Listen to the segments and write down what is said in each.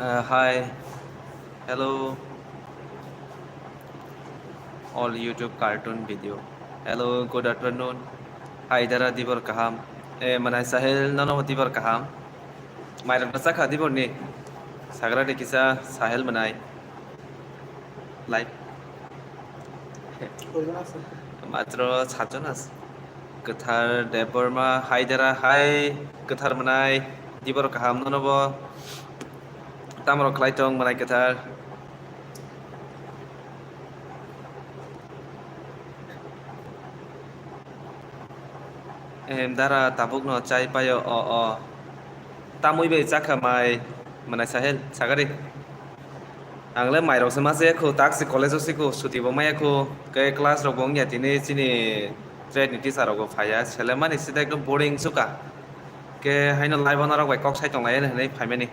Hi, hello, all YouTube cartoon video. Hello, good afternoon. Hai dara dibor kaham. Manai Sahel nono dibor kaham. Mai rak saka dibor ni. Sagra de kisa Sahel manai. Like matro sajonas. Ketar debor ma hai dara hai ketar manai dibor kaham nono bo. Tamro klaitong manai ketar. Dara tabuk no chai payo o. Tamui be chaka mai manai Sahel sagari. Angle mai rok sama se ko taxi college se ko suti bo mai ko ke class rok bong ya tini chini trade ni teacher rok phaya sele mani sida ekdom boring suka ke haino live on rok bai kok sai tong lai nei phaimani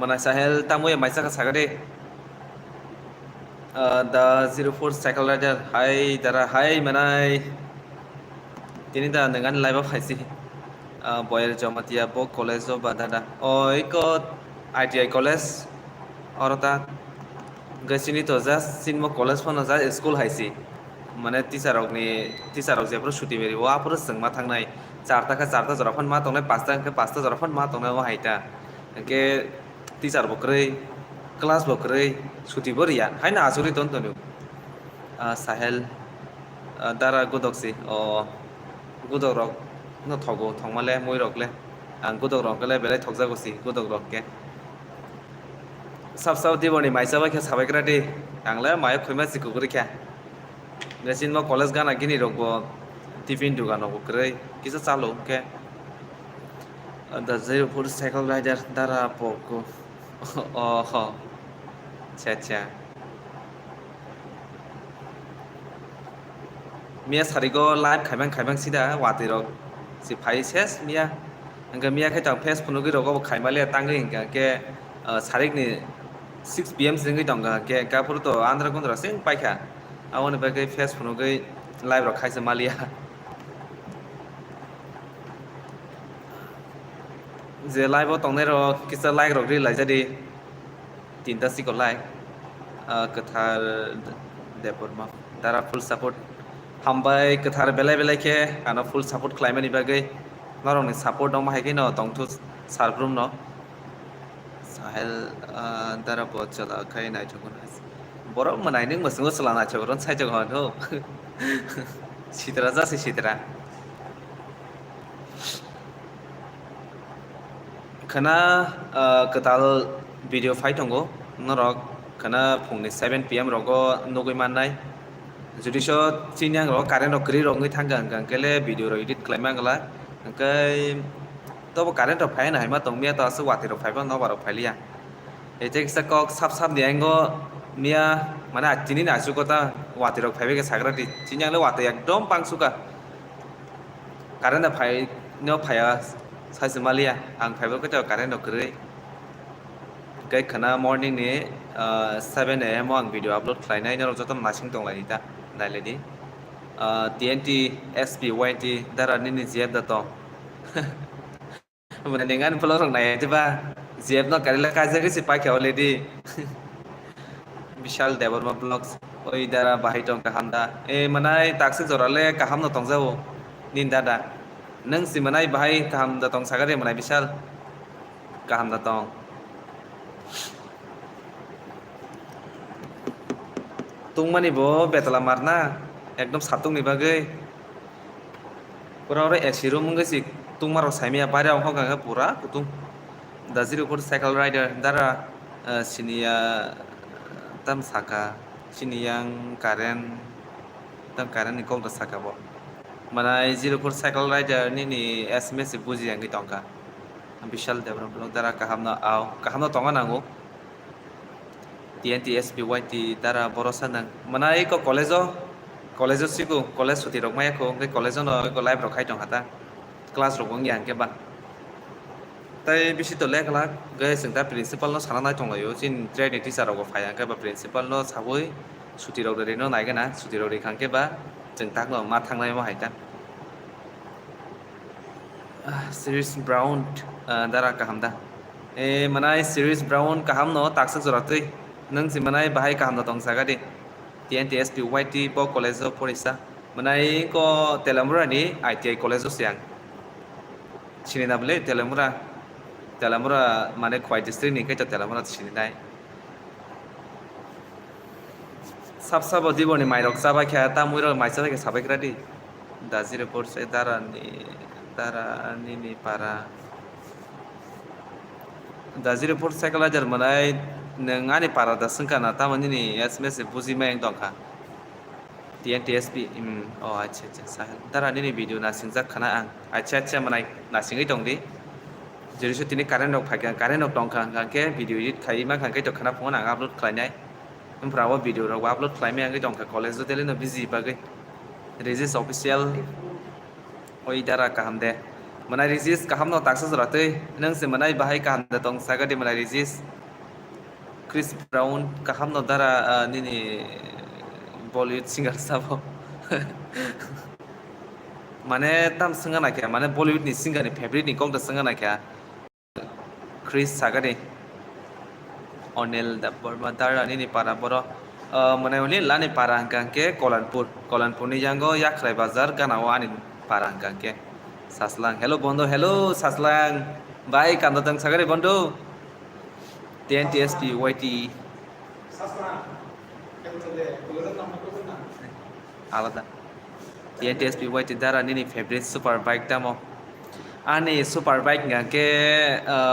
mana Sahel tamui mai saka sagade the 04 cycle rider hai dara hai manai tini da dengan live of phaisi boyer jomatia bo college of badada oi ko ITI college orota gasini to just sinmo college phone just school haisi মানে teacher rock যেপুর ছুটি বেরি ও আপুর সংমা থাংনাই চারটা জরা fun মা তংনাই পাঁচটা জরা fun মা তংনাই ও হাইটা কে টিচার বকরই ক্লাস বকরই ছুটি বরিয়া হাইনা আজুরি তন্তনু সাহেল দারা গুদকসি ও গুদক রক ন থগো থংমালে মই রকলে আং গুদক রকলে বেলাই থকজাগসি গুদক রককে সাব দিবনি মাইসাবা কে সাবাইকরা দে আংলা মায় খইমা সিকুগুরি খ্যা Gasin mo college gana gini rok bo tiffin dugan rok krei kisa chalo ke the 04 cycle rider dara poko oh cha mia sarigo live khaibang sida wati rok si phai ses mia anga mia khai tang face phunugi rok bo khaimale tangi inga ke sarik ni 6 pm singi tonga ke kapur to andhra kundra sing paikha awon bagai face phunugi live rok khaisa malia যে live তংনাই rock কিসা like rock রি লাই জাদি তিনটা সিকো like কেথার Debbarma দারা full support হামবাই কেথার বেলাই কে আনো full support ক্লাইমানি বাগै নরংনি support দং মাহাইকে ন তংথু সারব্রুম ন সাহেল দারা বচলা খাই নাই থগুন বড় মনাই নং মসুং সলা না চরন সাইজগ হন हो সিতরা জাসি সিতরা Kana ketal video fight tongo norok kana phungni 7 pm rogo nogoi mannai judi so chinyang ro current ro kri ro ngai thanggang gang kele video ro edit klaimang la kai to current ro phai na hai ma tong mia to su wati ro phai ba no ba ro phai lia e tek sa kok sap ni ango mia mana chini na su kota wati ro phai be ke sagra di chinyang le wati ekdom pangsuka current phai no phaya size मालिया आं fibre को current नकरै गै खाना morning नि 7 am आं video upload खालायनाय न जतम नासिं दंलाय दा नायलायदि TNT SPYT दारा नि जेब दा तो माने नेंगान फलो रंग नाय दिबा जेब न कारिला काजे गसि पाखेव लेदि विशाल देवरमा ब्लॉग्स ओइ दारा बाहाय दं काहामदा ए मानाय ताक्से जराले काहाम न तंजाव निन दादा nang si manai bahai kaham datong sagare manai bisal kaham datong tung mani bo betala marna ekdom satung ni bagai pura ore exiro mungai si tung maro saimia bare ang hoga pura kutung the 04 cycle rider dara sinia tam saka siniyang karen tam karen ni kong da saka bo manai 04 cycle rider ni SMS buji yang tongka bishal develop blog dara kahamna tonga nango TNT SPYT dara borosa nang manai ko college siku college suti rok maya ko ke college no ko live rok khai tong hata class rok bong yang ke ba tai bisi to lek gai singta principal no sana nai tonglayo jin training teacher rok phaya ke ba principal no saboi सुति रग रे no नायगोन ना सुति रग रे खांके बा जों ताक no मा थांनाय मा हायता series brown dara kaham da e manai series brown kaham no taksa joratui nang si manai bahai kaham no tong saga di TNTSP YT po college of porisa manai ko telamura ni ITI college of siang sini na bole telamura mane khwai district ni kai to telamura sini nai sab sab dibo ni mai rok saba kha ta muiro mai sa ke sabai kradi dazi report se dara ni para dazi report sekala jar manai nang ani para da sangka na ta mani ni SMS buzi mai dong kha TNTSP oh acha sahel dara ni video na singjak khana ang acha manai na singai dong di jeri so tini current rok phagya current rok dong kha ke video edit khai ma kha ke to khana phone ang upload khlainai umprawa video rok upload khlaimai ang dong kha college do tele no busy bagai regis official oi dara kaham de manai regis kaham no taksa joratui nang se manai bahai kaham da tong saga de manai regis Chris Brown kaham no dara nini Bollywood singer sabo mane tam singa na kya mane Bollywood ni singer ni favorite ni kong da singa na kya Chris saga de Onel da Burma dara nini para boro mane uli lani para angke Kolanpur ni jango yakrai bazar ganao ani para angke Saslang hello bondo hello Saslang bye kando tang sagare bondo TNTSP YT Saslang alada TNTSP YT dara nini favorite super bike damo ani super bike ngke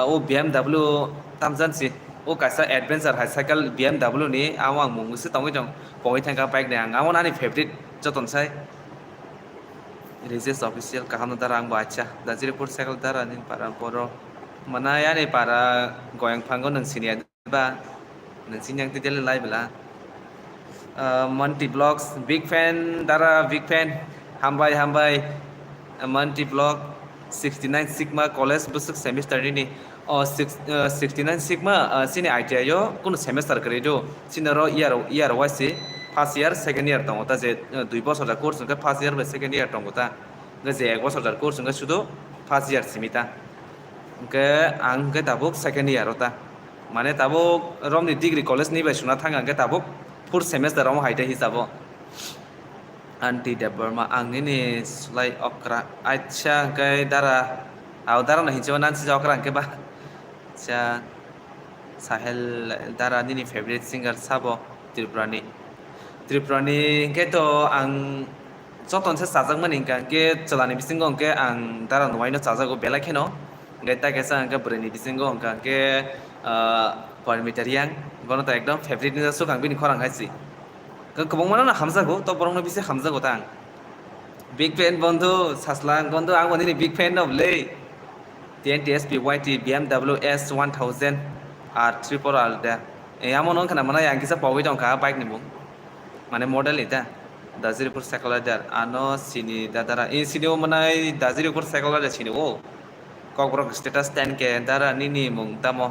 o BMW tamjan si o kaisa adventure hai cycle BMW ni awang mungsi tongi jong poi thangka bike ne awon ani favorite joton sai Regis official kaham dara ang baca dazi report cycle dara nin para poro mana ya ni para goyang panggo nang sini ba nang sini yang tidel live la Monty Vlogs big fan dara big fan hambai Monty Vlog 69 Sigma college busuk semester ni oh 69 Sigma sini ITI yo kono semester kare jo sinaro year wise first year second year tong ta je 2 বছর da course ka first year ba second year tong ta ga je 1 বছর da course ka শুধু first year simita ke ang ke tabuk second year ota mane tabuk romni degree college ni ba suna thanga ke tabuk fourth semester rom haite hisabo anti Burma ang ni sulai okra acha ke dara dara na hinjo nan si okra ke ba cha sahel dara ni favorite singer sabo Tripurani ke to ang joton se sajak mani ke chalani bisingo ke ang dara nuai no chajago bela kheno gaita ke sa ke breni bisingo ke parmitarian gono ta ekdom favorite ni so kang bini khorang haisi ke kobong mana na hamzago to borong no bise hamzago tang big fan bondhu Saslang bondhu ang boni big fan of le TNTSP YT BMW S1000 R triple R da amon on kana mana yang kisa pawi dong ka bike ni bung mane model ita daziripur cycler ano sini dadara in sini o manai daziripur cycler sini o kokbrok status 10 ke dara nini mung tamo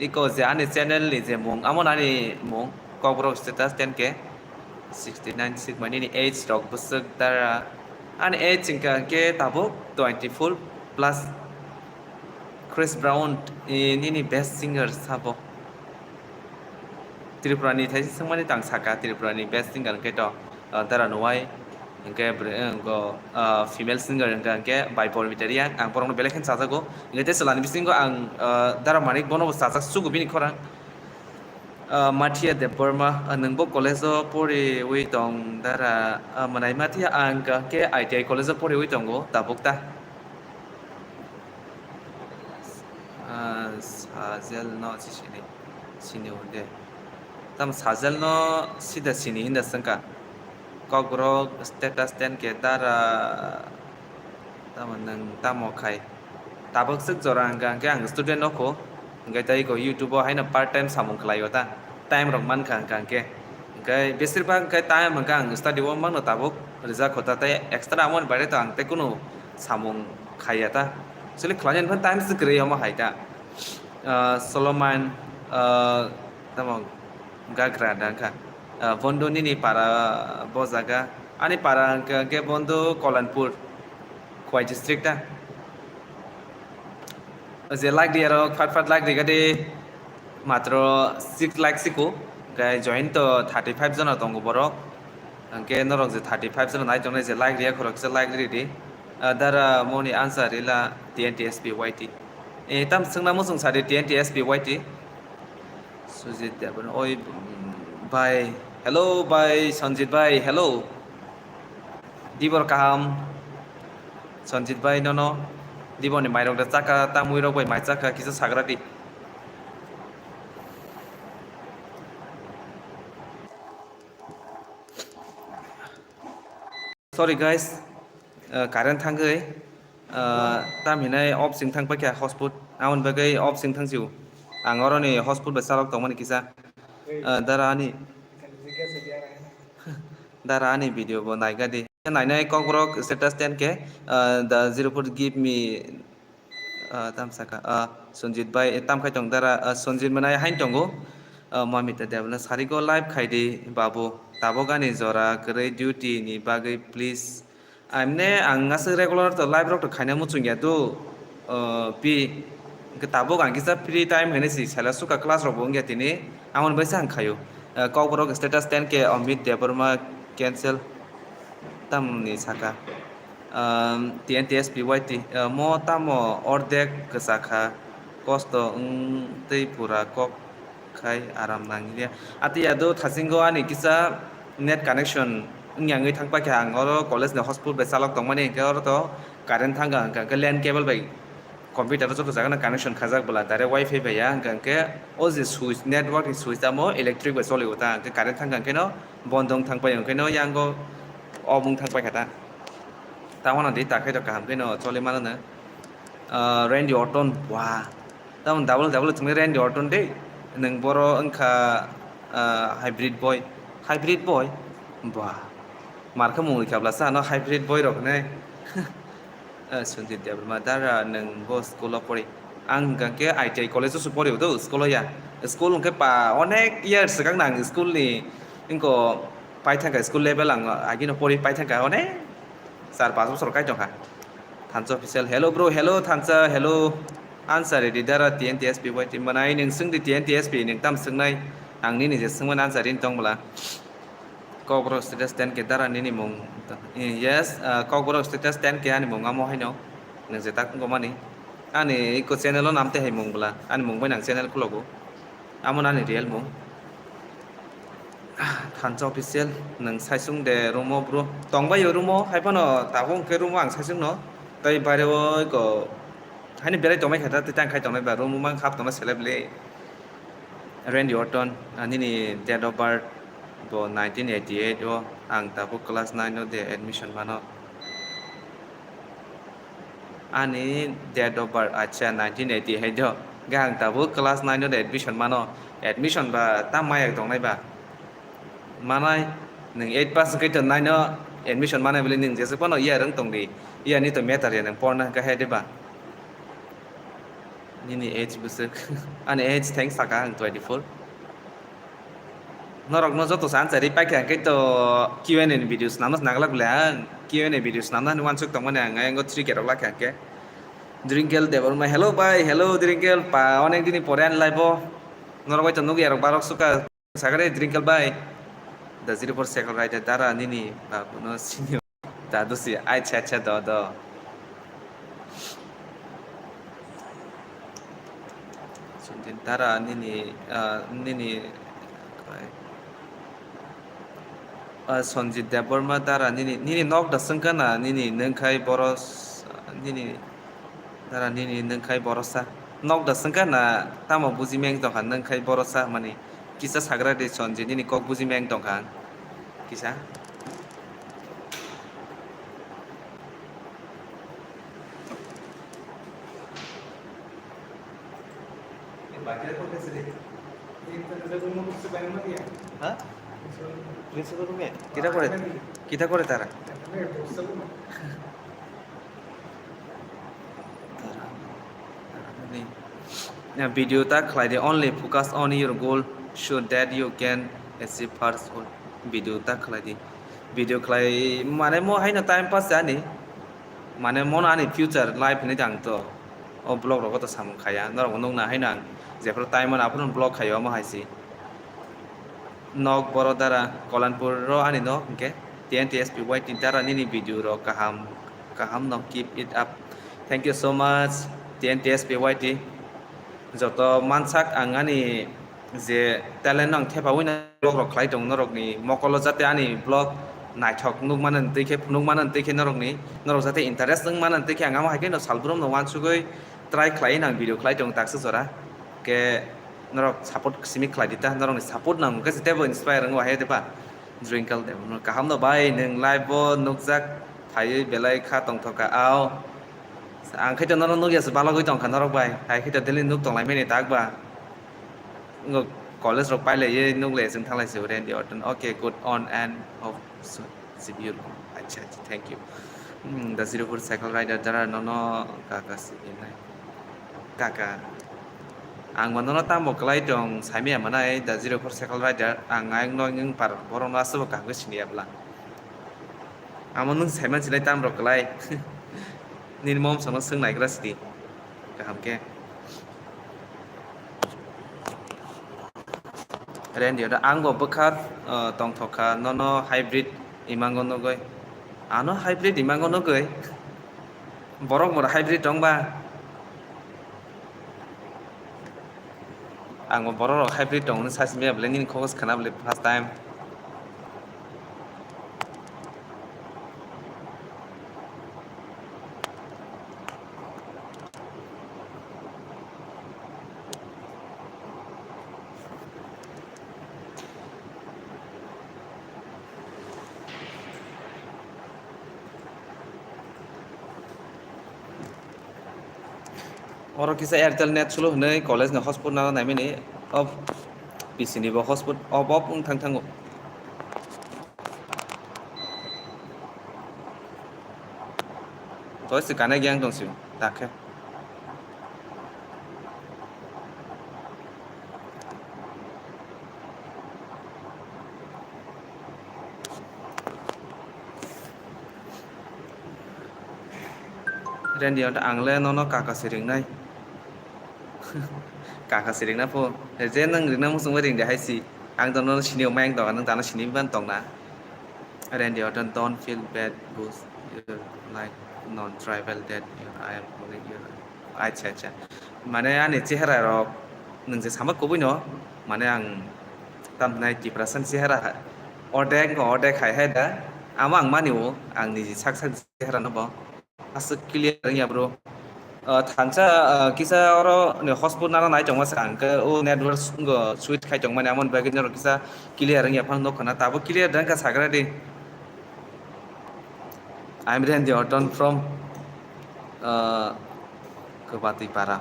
iko je ani channel ni je mung amon ani mung kokbrok status 10 ke 69 sigma nini age rock busuk dara ani age ingka ke tabo 24 plus Chris Brown nini best singer sabo Tripurani thai sangmani tang saka Tripurani best singer ke to dara nuai ke go female singer ke by Bolivarian ang porong belekhen sajago ngete salani bisingo ang dara manik bono sajak sugu bini khorang Mathia de Burma nangbo college pori wi tong dara manai Mathia ang ke ITI college pori wi tongo tabukta sajel no sini unde tam sajal no sida sini hinda sangka kogrok status 10 ke dara tamanang tamo khai tabak sik jorang gang ke ang student no ko ngai tai ko YouTube haina part time samung khlayo ta time rok man khang gang ke ngai besir bang kai time gang study wo mang no tabuk reza khota tai extra amon bare ta ang te kuno samung khaya ta sele khlajan phan time sik re ma haita Solomon tamang gagra dan ka বন্ধু নিনি পারা বজাগা আনি পারা কে বন্ধু কল্যাণপুর খোয়াই ডিস্ট্রিক্টটা যে like দিয়ে আর ফাট like দিয়ে গাদে মাত্র 6 লাখ সিকো গাই জয়েন তো 35 জন দङ बर' কে নরক যে 35 জন নাই জনে যে লাইক দিয়ে খরক যে লাইক রেডি দারা মনি আনসার ইলা TNTSP YT tam sengna mo sung sade TNTSP YT Sujit Devan oi bhai hello bhai Sanjit bhai hello dibor kaham Sanjit bhai no dibor ni mairok da chaka tamui rok bai mai chaka kisa sagrati sorry guys current thangai tam hinai off sing thang pakya hotspot aun bagai off sing thang siu angoro ni hotspot ba salok tongmani kisa darani darani video bo naiga di nainai kokrok status 10 ke the 04 give me tam saka Sunjit bhai tam khai tong dara Sunjit manai hain tongo mamita devna sarigo live khaidi babu tabo gani jora krai duty ni bagai please amne angas regular to live rok to khaina muchungya tu pi tabo gang kisa free time hene si sala suka class rok bongya tini amon baisa ang khayo kokrok status 10 ke Amit Debarma cancel tam ni saka TNTSP YT mo tamo ordek kesaka kosto tei pura kok khai aram nanglia ati ado thasingo ani kisa net connection nyangai thangpa kya angoro college na hospital be salok tongmani ke oro to current thanga ka LAN cable bai computer joto jagana connection khajak bala dare wifi bai ya ke o je switch network ni switch amo electric bai choli uta ke current thanga ke no bondong thangpa ke no yango obung thangpa khata tawon di takai to kaham keno chole mana na Randy Orton wah tawon double tumi Randy Orton de nang boro angka hybrid boy wah marka mu kabla sa no hybrid boy rok ne Sunjit Debarma dara nang bo school pori ang gangke ITI college su pori do school ya school ke pa onek years kang nang school ni ingko paithanga school level ang agino pori paithanga onek 4-5 বছর কাই টকা থানস official hello bro hello থানসা hello आन्सार रेडि दारा TNTSP YT मानाय नों सोंदि TNTSP नों ताम सोंनाय आंनि निजे सोंमोन आन्सार इन दंब्ला ककब्रक स्टेटास 10 के दारा निनि मुं यस ककब्रक स्टेटास 10 के आनि मुंगा महायनो नों जे ताक गमानि आनि इको चेनेल नामते हाय मुंब्ला आनि मुंबाय नां चेनेल खुलगो आमोन आनि रियेल मुं थानस अफिसियेल नों साइसुं दे रुमो ब्रो तंबायो रुमो हायफानो ताबो के रुमो आं साइसुं न तै बारेव इको हानि बेराय तंबाय खाथा तै तां खाय तंनाय बा रुमो मा खाप तंना सेलेबले Randy Orton आनिनि डेट अफ बार्थ बो 1988 ओ आं ताबो क्लास 9 दे एडमिशन मानो आनि डेट अफ बार्थ अच्छा 1988 दो गां ताबो क्लास 9 दे एडमिशन मानो एडमिशन बा ता मायाक दंनाय बा मानाय नों 8 पास गैत नायनो एडमिशन मानाय बले नों जेसे पनो इया रंग तंदि इया नि तो मेटार या नों पढ़ना गाहे देबा निनि एज बुसक आनि एज थैंक्स साका आं 24 नरक न जतो सानसार रि पाइका गैत Q&A नि भिडियोस नामस नागला बले आं Q&A भिडियोस नामना नुवान सुक तंमाने आं आंगो 3 केरक लाखा के Drinkel Debarma hello bye hello Drinkel pa onek dini pore an live nor bai to nugi arok barok suka sagare Drinkel bye the 04 second right dara nini pa no sinyo ta dosi ai cha do suntin dara nini Sanjit Debarma dara nini nok da sangkana nini nengkai boros nini dara nini nengkai borosa nok da sangkana tamo buji meng tongkhan nengkai borosa mani kisa sagra de Sanjit nini kok buji meng tongkhan kisa Hah? Principal room e? Kita করে তারা video ta khlai de only focus on your goal so that you can एसे first video ता खलायदि video खलाय माने मो हायना time pass जानि माने मन आनि फ्यूचर लाइफ नि दांतो ओ ब्लॉग रगो तो साम खाया नरग नंगना हायना जेफ्र टाइम मन आफुन ब्लॉग खायो म हायसि नक बरोदारा कलानपुर रो आनि no K TNTSPY tintara nini video ro kaham no keep it up thank you so much TNTSPYT joto mansak angani je talent nang thepawina blog rok khlai tong norokni mokolo jate ani blog naithok nukmanan tike nukmanan tike norokni norok jate interest nungmanan tike angama haike no salbrom no wansugoi try khlai nang video khlai tong taksa jora ke norok support simi khlai dita norokni support nang ke tebo inspire ngwa he deba drinkal de kaham no bai nung live bo nukjak phai belai kha tongthoka ao ang khaito norok nukya se balagoi tongkha norok bai hai khaito daily nuk tonglai meni takba ngok college rok paile ye nugle jeng thanglai se ren di orton okay good on and off civil acha thank you the 04 cycle rider jara no kaka sinai kaka ang manono tamo klai tong saimia manai the 04 cycle rider ang ang no ng par borong asu ka go sinia bla amon nung saiman sinai tam rok klai nirmom sono sung nai grasti kaham ke ren dia da ang bo bekat tong thoka no hybrid imango no goi ano hybrid imango no goi borok mor hybrid dong ba ang borok hybrid dong no sasimia ble nin khos khana ble first time oro kisa airtel net sulo hnai college na hotspot na nai meni of pc ni bo hotspot of ung thang thango to se kana gyang dong siu dakhe ren dia da angle no kaka siring nai kaka siring na po je nang ring na musung ring de haisi ang don no sinio mang do nang dana sini ban tong na ren dia don't feel bad boost your like non tribal that I am only your acha mane ani chehra rok nung je samak kobui no mane ang tam nai depression chehra odek khai hai da amang maniwo ang ni sak chehra no bo asuk clear ya bro thansa kisa oro ne hotspot nara nai chongma sang ke o network go switch khai chongma ne amon bagin ro kisa clear ya phang no khana tabo clear dan ka sagra de I'm Randy Orton from Kebati Para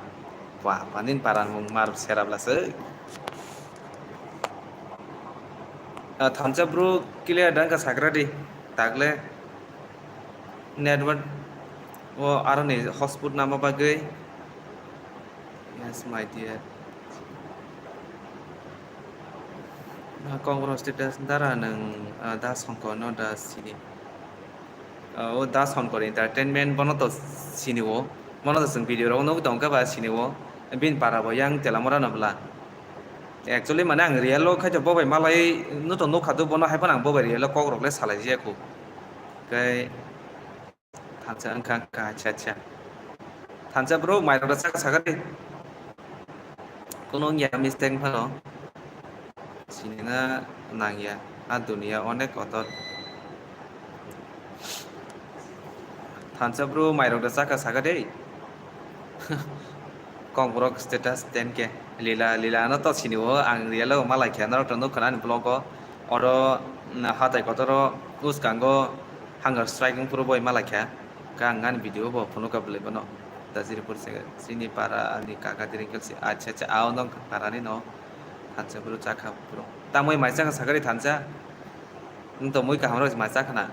wah panin paran mung mar serablase thansa bro clear dan ka sagra de tagle network o aro ne hotspot nama bagai yes my dear kongro status dara nang da songko no da sini o da songko entertainment bono to sini o mono to sing video ro no dong ka ba sini o bin para bo yang telamora na bla actually mane ang real lo kha bo bai malai no to no khadu bono hai panang bo bai real ko rok le salai je ko kai thansa angkang ka cha thansa bro mai ro sa sagari কোনো ইয়া mistake ভালো চিনি না নাঙ্গিয়া আর দুনিয়া অনেক অতত থানসাব্রু মাইরকটা চাকা সাকা দেই কংব্রক status টেনকে লীলা না তো চিনিও আং রিয়েলো মালাই খেয়ানো টনো খান ব্লগ অর হাতাই কতর উসকাঙ্গ হাঙ্গার স্ট্রাইকিং পুরো বই মালাই খেয়া গাঙ্গান ভিডিও ব ফোনো কাবলে বনো दाजिरपुर से सिनी पारा नि काका दिरिंकल से अच्छा आओ न पारा नि न थानसा पुरो चाखा पुरो ता मै माइसा का सागरी थानसा न त मै का हाम्रो माइसा खाना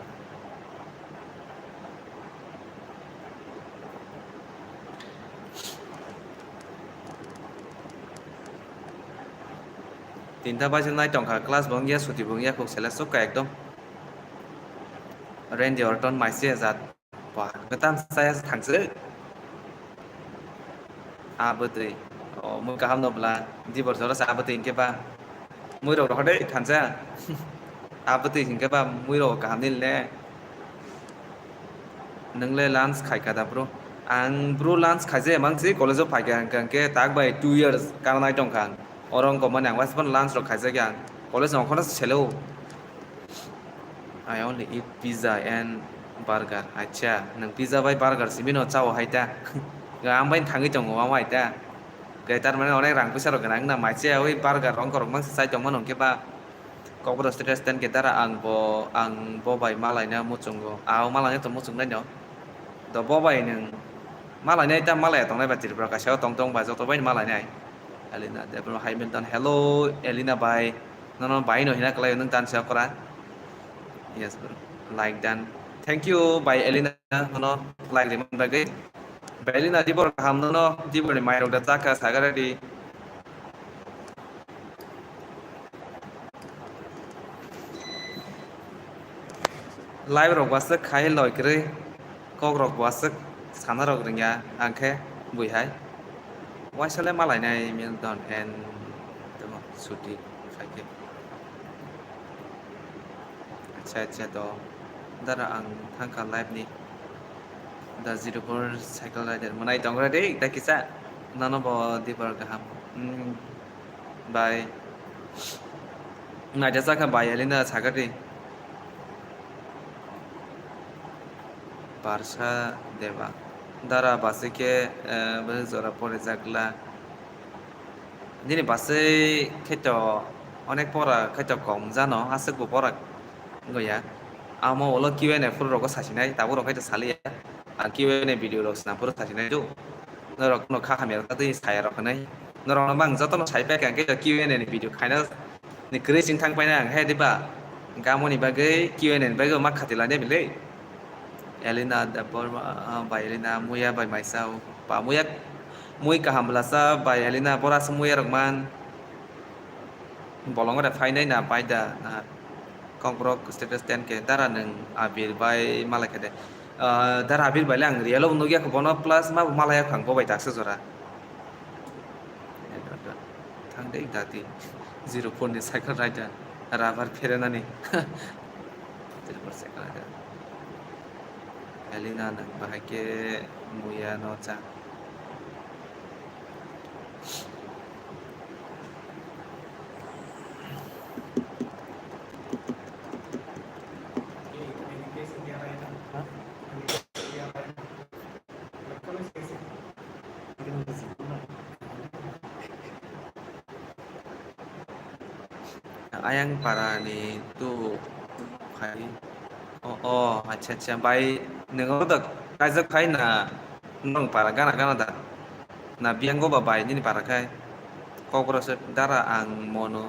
তিনটা বাজে নাই টংকা ক্লাস বঙ্গিয়া ছুটি বঙ্গিয়া খুব সেলেস সব একদম रेन्डि अर्टन माइसे जात बा गोतान साया थांसो आबोदै अ मु गाहाम नब्ला दिबर जरा आबोदै इनके बा मुइ रग हदे थांसा आबोदै इनके बा मुइ रग गाहाम निलने नोंले लान्स खायखादा ब्रो आं ब्रो लान्स खायजे मांसि कलेजाव फायगा के ताक बाय 2 इयार्स कारनाय टंका अरंग माने आं वासपन लान्स रग खायजे गां कलेज नखना सेलो I only eat pizza and burger. Acha, nang pizza by burger si bino chao haita. Gam bain thangi chong wa haita. Kai tar mane onek rang pisa ro ganang na mai che oi burger rong korong mang sai chong manong ke ba. Kok bro stress ten ke tara ang bo bai malai na mu chong go. Aw malai to mu chong na no. Do bo bai nang malai na ta malai tong na ba tir bro ka sao tong tong ba zo to bai malai nai. Elina de bro Hamilton. Hello Elina bai. No bai no hina kalai nang tan sa kora. Yes, bro. Like that. Thank you, by Elena. No, like the bagay. By Elena, di bor kaham no, di bor ni mayro data ka sagara di. Live rok wasak khai loi kre, kok rok wasak sana rok ringya angke bui hai. Why shall I malai nai Milton and temo suti khai. Acha to. Dara ang thangka live ni. Da 04 cycle rider manai tongra dei da kisa nano bo di bor kaham. Bye. Nai jasa ka bye Elena sagari. Barsha deba. Dara basike bezora pore jagla. Dini base keto onek pora keto kom jano asek bo pora goya. Amo olo Q&A furu rogo sasinai tabu rogo keto sali ya. Q&A video rogo sna furu sasinai jo. Norok no kha mer ta ti sai rok nai. Norok no bang joto no sai pa kan keto Q&A ni video khaina ni kre sing thang paina ang he diba. Gamoni bagai Q&A bagai mak khatila ne bile. Elena the by Elena muya by myself pa muya mui kaham belasa by Elena bora semuya rokman bolong ada fainai na paida na kongkrok status ten ke dara neng abir by malakade dara abir by lang rialo unugia ko bono plus ma malaya khang bo by taksa jora thang dei dati 04 ni cycle rider rabar ferenani 04 cycle rider Elena nang bahake muya no cha ayang para ni tu khai acha bai nengo da kaisa khai na nong para gana da na biango ba bai ni para khai kokro se dara ang mono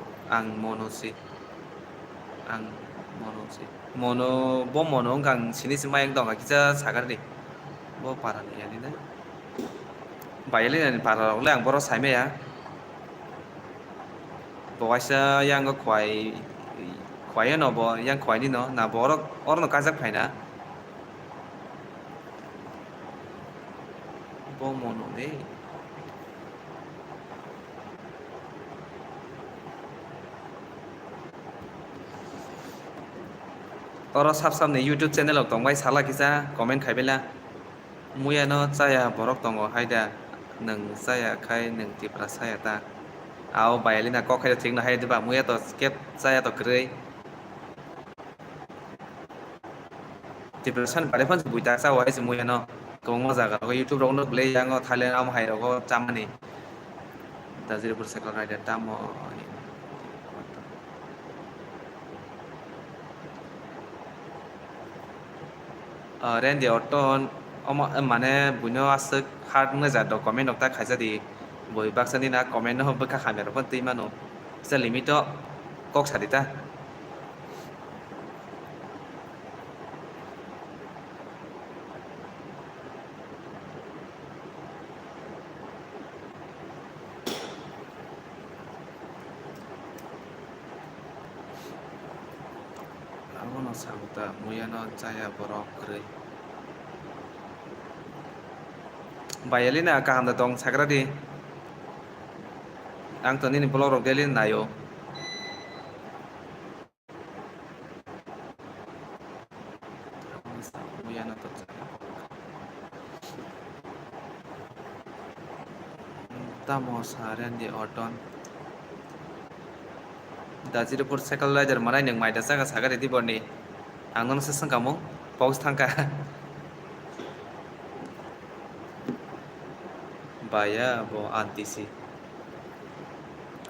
bo mono gang sini simayang dong kita sagar di bo para ni yani na bai le ni para le ang boro sai me ya bo waisa yang ko kwai no bo yang kwai ni no na boro or no kajak khai na bo mono de Toro sab ni YouTube channel ok tongbai sala kisa comment khaibela muya no chaya borok tongo haida nang chaya khai nang tipra saya ta ao bayalina ko khai thing na haida ba muya to skep chaya to krei tipra san pare phan buita sa wai se muya no kong mo jaga ko YouTube rong no play yang o Thailand am hai ro ko chamani da 0% second rider tamo Randy Orton mane buino asuk hard ngeja do comment okta khaisa di boi baksani na comment no beka khamer pon tui mano se limito kok sadita sabuta muyano caya borok kri bayalina kaham da dong sagradi ang to nini blog rok delin nayo muyano to caya tamo saren di oton Dajirupur cycle rider manai nang mai da saga sagari di borni ang non sesang kamu paus tangka baya bo antisi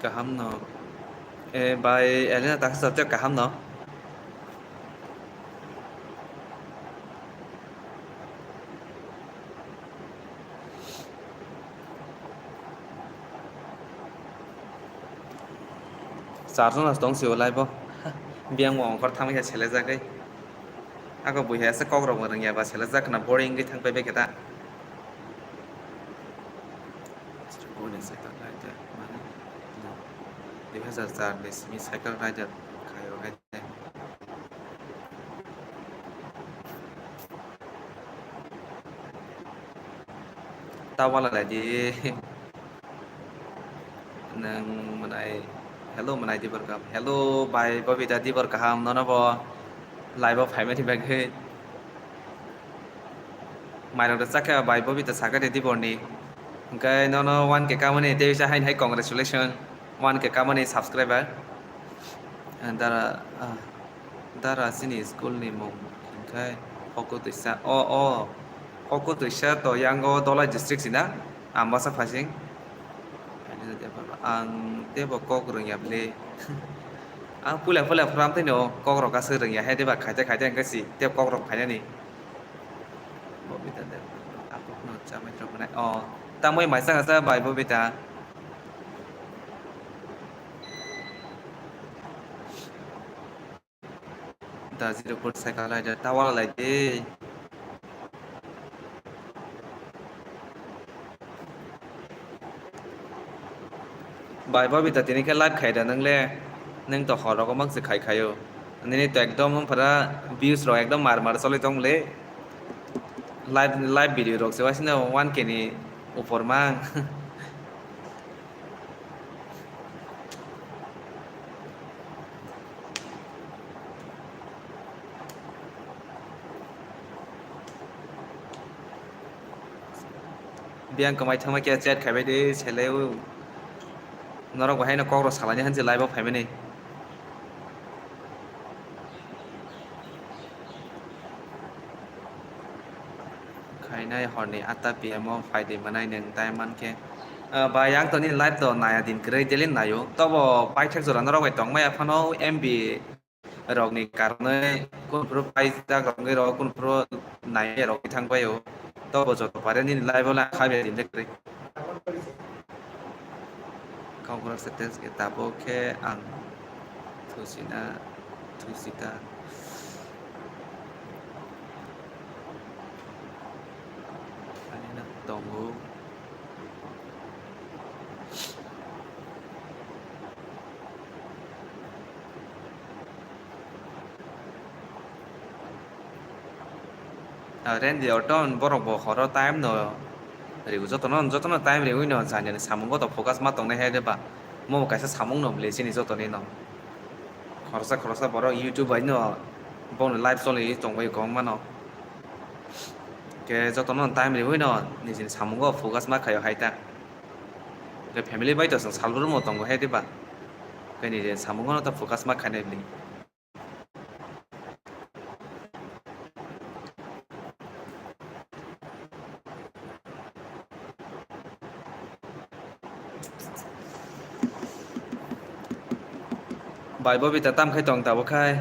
kaham no bay elena tak sa kaham no sarjon as dong siu lai bo biang mo kor thang ya chele jagai ako buhi ase kok rok rang ya ba chele jak na boring gi thang pe be keta Boleh cycle rider mana 2004 resmi cycle rider kayo kete tawala lagi nang manai hello manai di berkam hello bye babita di berkam nono bo live of family bag he mairang da chaka bye babita sagare di borni okay nono one ke kamane te sa hai congratulation one ke kamane subscriber and dara sini school ni mo okay poko tisa poko tisa to yango dolai district sina ambasa phasing ang tebo kok rung ya ble ang pula pram te no kok rok ka se rung ya he de ba khai te ka si te kok rok phai ni bo bita de apok no cha mai tro na ta moi mai sa sa bai bo bita da 0 cycle rider tawala lai de bai bo bita tini ke live khai da nang le nang to khor ko mang se khai khayo ani to ekdom phara views ro ekdom mar chole tong le live video rok se wasina 1k ni upor mang biang kamai thama ke chat khai bai de chele norok bahai na kok ro salani hanje live of family khai horni ata pm faide manai nang tai man ke bayang to ni live to naya din krei delin nayo tobo pai thek jora norok bai tong mai aphano mb rok ni karne kun pro pai ta rok ngai ro kun pro nai rok thang bai o tobo joto pare ni live la khabe din krei kau kurang setes ke tabo ke ang tusita ani na tonggu ren di oton borok bo khoro time no riu jotono time riu no jani samung to focus ma tong na he de ba mo kaisa samung no le sini jotoni no khorsa borok youtube ai no bon live soli tong bai kong ma no ke jotono time riu no ni jin samung go focus ma khayo haita ke family bai to salbur mo tong he de ba ke ni samung no to focus ma khane bli bài bố bị tam khai tòng tàu khai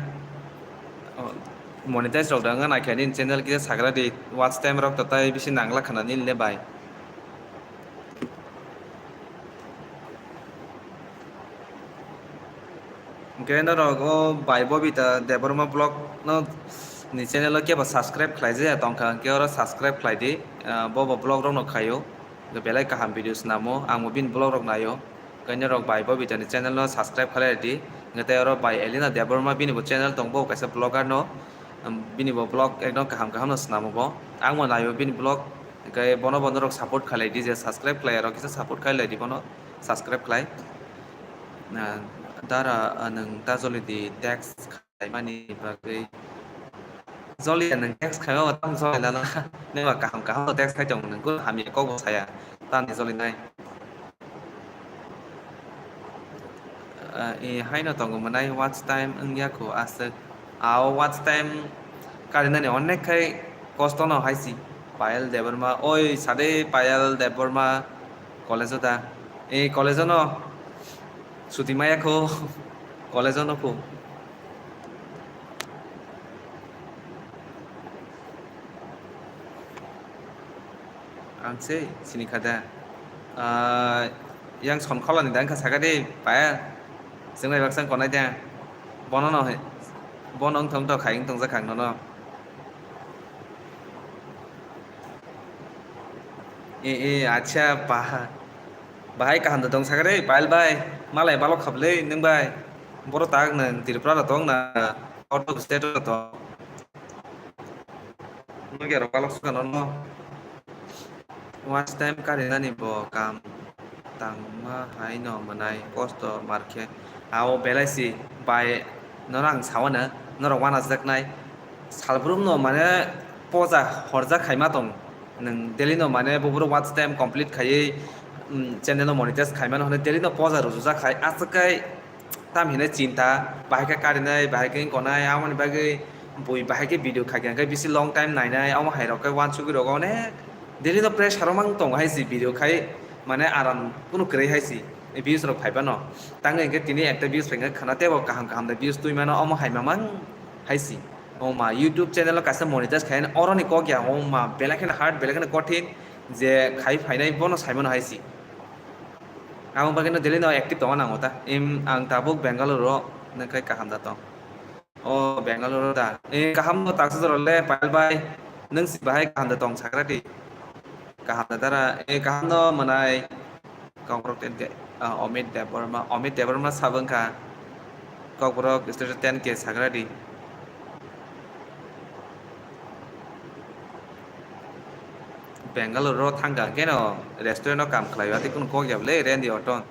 monetize rok dang na khanin channel ki sagra di watch time rok tatai bisi nangla khana ni le bai ke na rok o bai bố bị ta deborma blog no ni channel ke ba subscribe khlai je tong kha ke ora subscribe khlai di bo blog rok no khayo the belai kaham videos namo ang bin blog rok nayo kanya rok bai bo bitani channel no subscribe khalai di ngate oro bai Elina Deborma bini bo channel tongbo kaisa blogger no bini bo blog ekdom kaham no snamo bo angmo nayo bini blog kai bono bono rok support khalai di je subscribe khalai rok kisa support khalai di bono subscribe khalai na dara nang ta joli di tax khalai mani bagai joli nang tax khai ma tam joli la na ne ma kaham no tax khai chong nang ko hami ko bo saya tan ni joli nai hai no tongo manai watch time angya ko asek ao watch time karena ni onek khai kosto no haisi Payal Deborma oi sade Payal Deborma college ta এই college no ছুটি মায়া খো college no kho angse sini kada yang son kholani dan ka sagade Payalซึ่งในวักสังก่อนได้จ้ะบอนนอให้บอนองทำต่อไข่ตรงสักขังนอআচ্ছা bahay kahanda dong sagare pail bay malay balok khable nang bay boro tag nang tirpra tong na auto state to nge ro balok sukan no watch time karena ni bo kam tangma hai no manai costo market ao belasi by norang sawana norang wana zaknai salbrum no mane poza horja khaima tong nang daily no mane bobro watch time complete khai channel no monetize khaima no daily no poza ruja khai asakai tam hine cinta bahai ka karinai bahai ka konai amani bagai boi bahai ke video khai kai bisi long time nai nai amo hai ro kai wan chu ro ne daily no pressure mang tong hai si video khai মানে আরাম কোনো করে হাইছি এই views rock ফাইবা ন তাঙ্গে একে তিনি একটা views ফেঙ্গে খানাতে বো কাহাম কাহাম দা ভিউজ তুই মানে অম হাইমা মান হাইছি ও মা ইউটিউব চ্যানেল কাছে মনিটাইজ খাইন অরনি ক গিয়া ও মা বেলাখানে হার্ড বেলাখানে কঠিন যে খাই ফাইনাই বনো সাইমন হাইছি আং বাগেনো দেলি ন অ্যাক্টিভ দङ নাঙো তা এম আং তাবুক বেঙ্গালুরু নখাই কাহাম দা ত ও বেঙ্গালুরু দা এ কাহাম ন তাকসু জরলে পাইল বাই নং C Bahai কাহাম the দङ সাকরাটি kaham dara kaham no manai kongkrok ten ke Omid Deborma sabang ka kongkrok station ten ke sagradi Bangalore thangga keno restaurant no kam khlai ati kun ko gyable ren di oton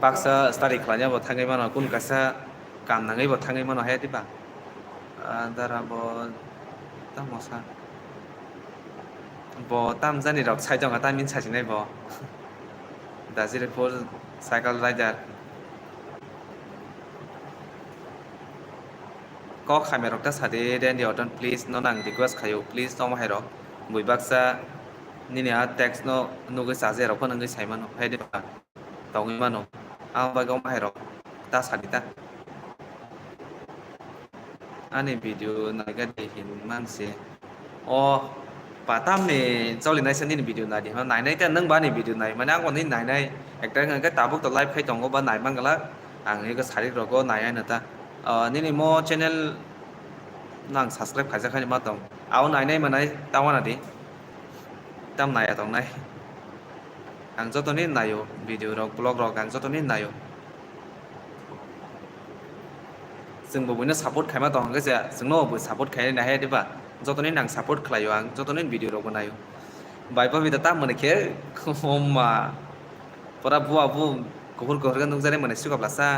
baksa study khlanya bo thangai mano kun kasa kam nangai bo thangai mano hai ti ba dara bo tamosa bo tam jani rok sai jong ta min sai sinai bo dazire for cycle rider ko khamai rok ta sade den di oton please no nang request khayo please no hai rok boi baksa nini a text no nugai saje rok nang sai mano hai de ba tongi mano a ba gom hai rok ta sadita ani video naga dehin manse o patam ni joli nai sani video na di ha nai nai ta nang ba ni video nai mana ko ni nai nai ekta ngang ka tabuk to live khai tong ba nai mangala ang ni ka sari ro ko nai na ta ni ni mo channel nang subscribe khai ja khai ma tong au nai nai manai tawana di tam nai atong nai ang joto ni nayo video rok blog rok ang joto ni nayo जोंबो बयनो support खायमा दं गसे जोंनो बो support खाय ना हे दिबा जतने नां सापर्ट खलायो आं जतने भिडियो रो बनायो बायपा बिदा ता मने के होमा परा बुआ बु गहर गहर गन जारे मने सुगाब्लासा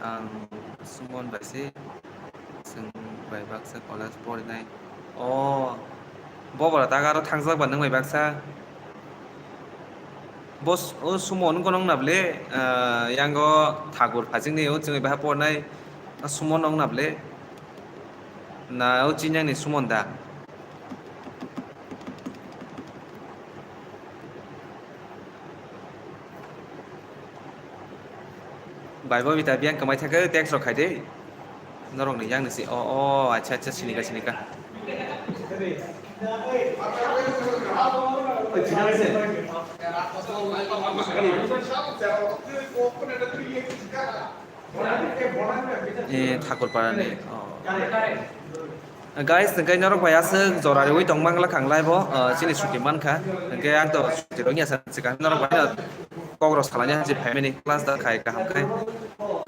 ang sumon ba si जों बायबाक्सा कलेज फरायनाय बबरा दागारो थांजाबा नों बायबाक्सा बस सुमन गनं नाबले यांगो ठाकुर फाजिंनि जों बाहा फरायनाय सुमन नं नाबले ना चिन्यानि सुमन दा बायबा बिता बियां कमाय थाखो tax रखायदे norok ni yang ni si acha sinika Thakurpara ni guys tengkai norok bai asuk jorari ui tong mangla khanglai bo chini suti mankha tengkai ang to suti rong ya sikang norok bai kogros khalanya je family class da khai kaham khai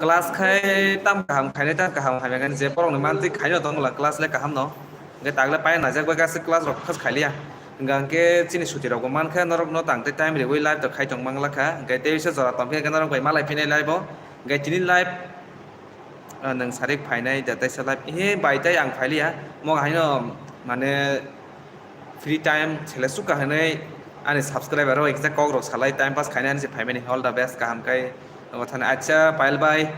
class khai tam kaham khai ta kaham haigan je porong ni mantik khai no tong la class le kaham no ngai tagle pai na jak bai gas class rok khas khailia ngangke chini suti rok mankha norok no tangte time re ui live to khai tong mangla kha ngai te se jora tong ke norok bai malai pinai live bo ngai chini live nang sarik phainai da tai salai he bai tai ang phailia mo haino mane free time chele suka hanai ani subscriber ro exact kogrok salai time pass khainai ani phaimani all the best kaham kai othane acha pail bai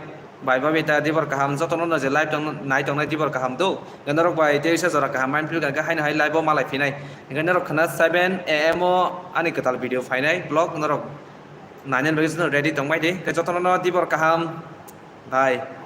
bai beta dibor kaham jotono no je live tong nai tong nai dibor kaham do ganarok bai te se jora kaham man pil ga haina hai live bo malai phinai ganarok khana 7 am o ani ketal video phainai blog ganarok nanen lois no ready tong bai de jotono no dibor kaham bye